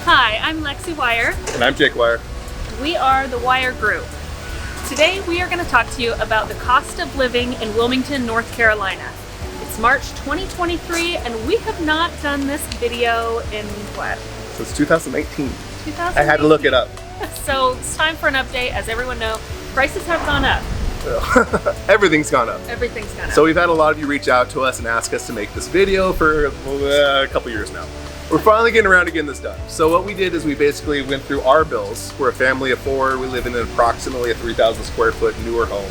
Hi, I'm Lexi Wyer. And I'm Jake Wyer. We are the Wyer Group. Today we are going to talk to you about the cost of living in Wilmington, North Carolina. It's March 2023 and we have not done this video in what? Since 2019. 2018. I had to look it up. So it's time for an update. As everyone knows, prices have gone up. Everything's gone up. Everything's gone up. So we've had a lot of you reach out to us and ask us to make this video for a couple years now. We're finally getting around to getting this done. So what we did is we basically went through our bills. We're a family of 4. We live in approximately a 3,000 square foot newer home.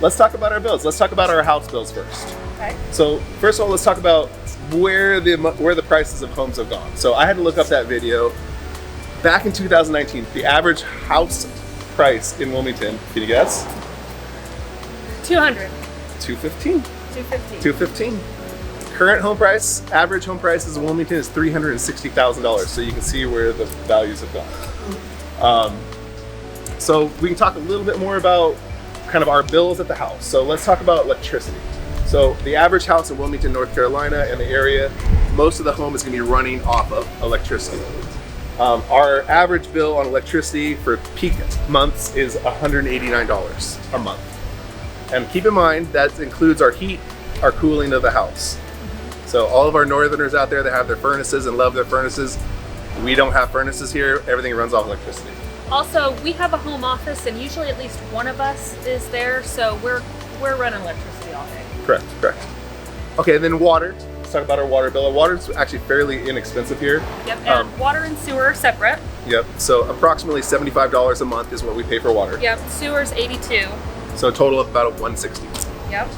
Let's talk about our bills. Let's talk about our house bills first. Okay. So first of all, let's talk about where the prices of homes have gone. So I had to look up that video. Back in 2019, the average house price in Wilmington, can you guess? 200. 215. 250. 215. Current home price, average home prices in Wilmington is $360,000. So you can see where the values have gone. So we can talk a little bit more about kind of our bills at the house. So let's talk about electricity. So the average house in Wilmington, North Carolina and the area, most of the home is going to be running off of electricity. Our average bill on electricity for peak months is $189 a month. And keep in mind that includes our heat, our cooling of the house. So all of our northerners out there that have their furnaces and love their furnaces, we don't have furnaces here. Everything runs off electricity. Also, we have a home office and usually at least one of us is there, so we're running electricity all day. Correct. Okay, then water. Let's talk about our water bill. Our water is actually fairly inexpensive here. Yep, and water and sewer are separate. Yep, so approximately $75 a month is what we pay for water. Yep, sewer's 82. So a total of about $160. Yep.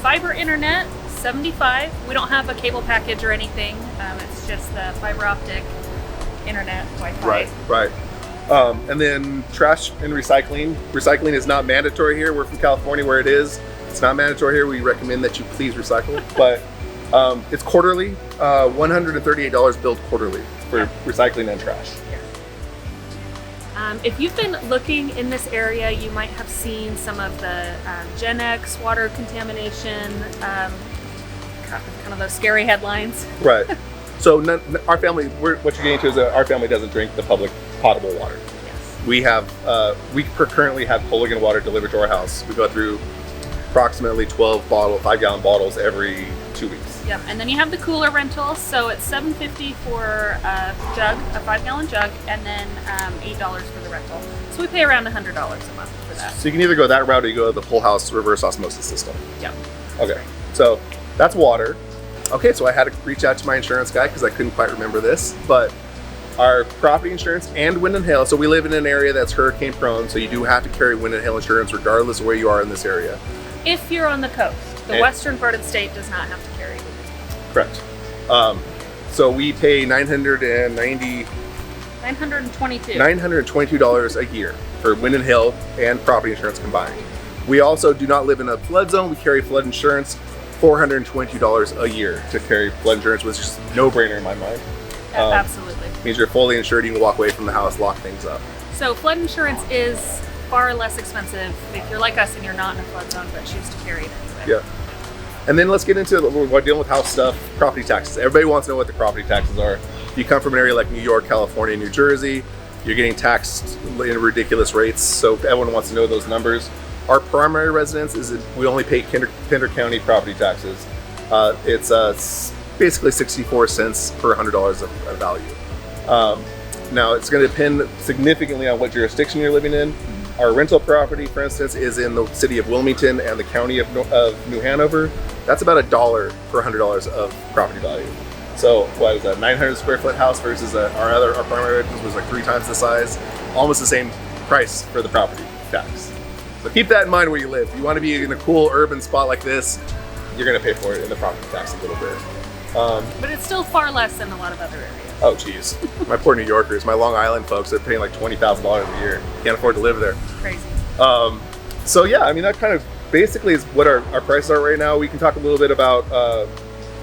Fiber internet, 75. We don't have a cable package or anything. It's just the fiber optic internet Wi-Fi. Right. And then trash and recycling. Recycling is not mandatory here. We're from California where it is. It's not mandatory here. We recommend that you please recycle. But it's quarterly, $138 billed quarterly for recycling and trash. If you've been looking in this area, you might have seen some of the Gen X water contamination, kind of those scary headlines. Right. So our family, what you're getting to is that our family doesn't drink the public potable water. Yes. We currently have Culligan water delivered to our house. We go through approximately 12 5-gallon bottles every 2 weeks. Yep, and then you have the cooler rental, so it's $7.50 for a jug, a 5-gallon jug, and then $8 for the rental. So we pay around $100 a month for that. So you can either go that route or you go the full house reverse osmosis system. Yep. Okay, so that's water. Okay, so I had to reach out to my insurance guy because I couldn't quite remember this, but our property insurance and wind and hail, so we live in an area that's hurricane prone, so you do have to carry wind and hail insurance regardless of where you are in this area. If you're on the coast. The western part of the state does not have to carry it. Correct. So we pay $922 a year for wind and hail and property insurance combined. We also do not live in a flood zone. We carry flood insurance, $422 a year to carry flood insurance, which is a no-brainer in my mind. Absolutely. Means you're fully insured. You can walk away from the house, lock things up. So flood insurance is far less expensive if you're like us and you're not in a flood zone but choose to carry it anyway. Yeah. And then let's get into we're dealing with house stuff, property taxes. Everybody wants to know what the property taxes are. If you come from an area like New York, California, New Jersey, you're getting taxed in ridiculous rates. So everyone wants to know those numbers. Our primary residence is we only pay Pender County property taxes. It's basically 64 cents per $100 of value. Now it's going to depend significantly on what jurisdiction you're living in. Our rental property, for instance, is in the city of Wilmington and the county of New Hanover. That's about $1 per $100 of property value. So what is that, 900 square foot house versus our primary residence was like 3 times the size, almost the same price for the property tax. So keep that in mind where you live. If you want to be in a cool urban spot like this, you're going to pay for it in the property tax a little bit. But it's still far less than a lot of other areas. Oh geez, my poor New Yorkers, my Long Island folks, they're paying like $20,000 a year. Can't afford to live there. Crazy. So yeah, I mean that kind of basically is what our prices are right now. We can talk a little bit about,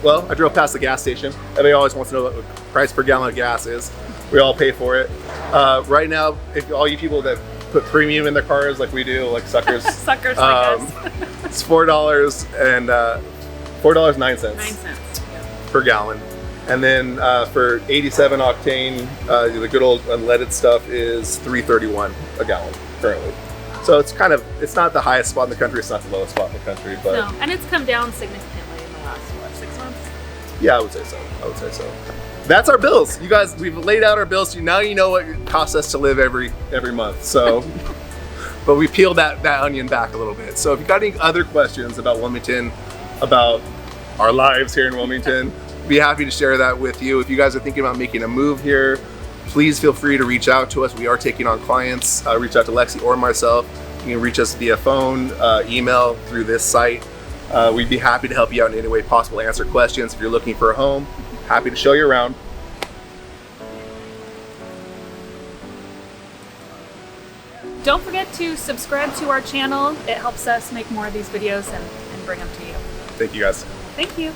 well, I drove past the gas station. Everybody always wants to know what the price per gallon of gas is. We all pay for it. Right now, if all you people that put premium in their cars like we do, like suckers, suckers like us. It's $4.09 9 cents per gallon. And then for 87 octane, the good old unleaded stuff is $3.31 a gallon currently. So it's not the highest spot in the country. It's not the lowest spot in the country, but no, and it's come down significantly in the last 6 months. Yeah, I would say so. That's our bills, you guys. We've laid out our bills. Now you know what it costs us to live every month. So, but we peeled that onion back a little bit. So if you got any other questions about Wilmington, about our lives here in Wilmington, be happy to share that with you. If you guys are thinking about making a move here, please feel free to reach out to us. We are taking on clients. Reach out to Lexi or myself. You can reach us via phone, email, through this site. We'd be happy to help you out in any way possible, answer questions. If you're looking for a home, happy to show you around. Don't forget to subscribe to our channel. It helps us make more of these videos and bring them to you. Thank you guys. Thank you.